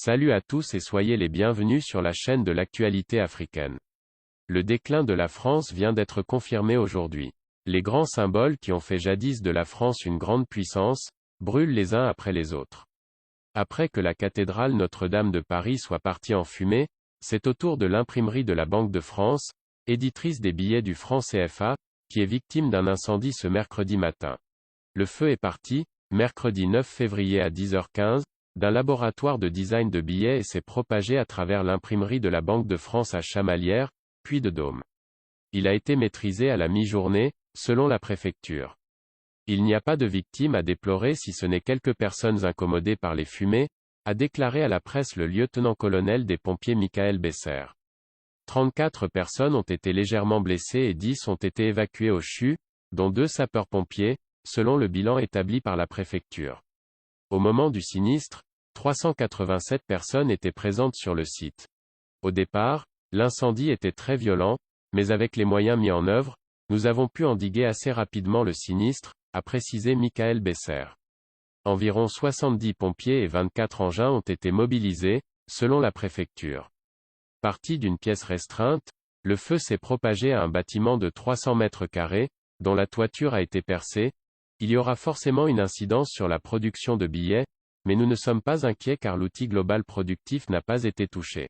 Salut à tous et soyez les bienvenus sur la chaîne de l'actualité africaine. Le déclin de la France vient d'être confirmé aujourd'hui. Les grands symboles qui ont fait jadis de la France une grande puissance, brûlent les uns après les autres. Après que la cathédrale Notre-Dame de Paris soit partie en fumée, c'est au tour de l'imprimerie de la Banque de France, éditrice des billets du franc CFA, qui est victime d'un incendie ce mercredi matin. Le feu est parti, mercredi 9 février à 10h15, d'un laboratoire de design de billets et s'est propagé à travers l'imprimerie de la Banque de France à Chamalières, puis de Dôme. Il a été maîtrisé à la mi-journée, selon la préfecture. Il n'y a pas de victimes à déplorer si ce n'est quelques personnes incommodées par les fumées, a déclaré à la presse le lieutenant-colonel des pompiers Michael Besser. 34 personnes ont été légèrement blessées et 10 ont été évacuées au CHU, dont 2 sapeurs-pompiers, selon le bilan établi par la préfecture. Au moment du sinistre, 387 personnes étaient présentes sur le site. Au départ, l'incendie était très violent, mais avec les moyens mis en œuvre, nous avons pu endiguer assez rapidement le sinistre, a précisé Michael Besser. Environ 70 pompiers et 24 engins ont été mobilisés, selon la préfecture. Parti d'une pièce restreinte, le feu s'est propagé à un bâtiment de 300 mètres carrés, dont la toiture a été percée. Il y aura forcément une incidence sur la production de billets, mais nous ne sommes pas inquiets car l'outil global productif n'a pas été touché.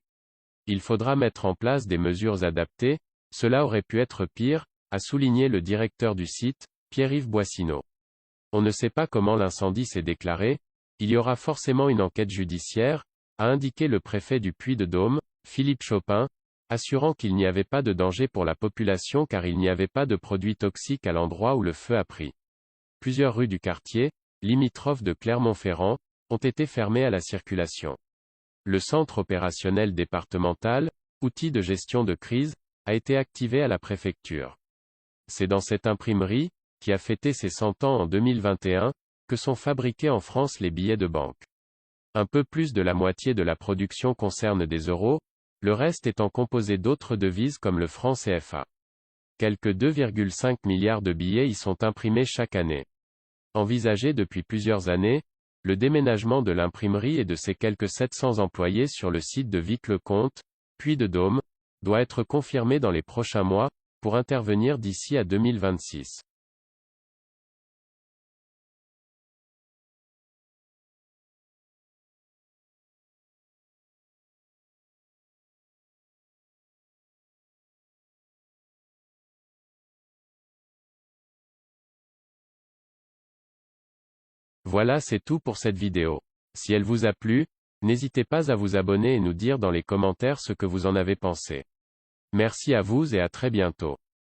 Il faudra mettre en place des mesures adaptées, cela aurait pu être pire, a souligné le directeur du site, Pierre-Yves Boissineau. On ne sait pas comment l'incendie s'est déclaré, il y aura forcément une enquête judiciaire, a indiqué le préfet du Puy-de-Dôme, Philippe Chopin, assurant qu'il n'y avait pas de danger pour la population car il n'y avait pas de produits toxiques à l'endroit où le feu a pris. Plusieurs rues du quartier, limitrophes de Clermont-Ferrand, ont été fermées à la circulation. Le centre opérationnel départemental, outil de gestion de crise, a été activé à la préfecture. C'est dans cette imprimerie, qui a fêté ses 100 ans en 2021, que sont fabriqués en France les billets de banque. Un peu plus de la moitié de la production concerne des euros, le reste étant composé d'autres devises comme le franc CFA. Quelques 2,5 milliards de billets y sont imprimés chaque année. Envisagé depuis plusieurs années, le déménagement de l'imprimerie et de ses quelques 700 employés sur le site de Vic-le-Comte, Puy-de-Dôme, doit être confirmé dans les prochains mois, pour intervenir d'ici à 2026. Voilà, c'est tout pour cette vidéo. Si elle vous a plu, n'hésitez pas à vous abonner et nous dire dans les commentaires ce que vous en avez pensé. Merci à vous et à très bientôt.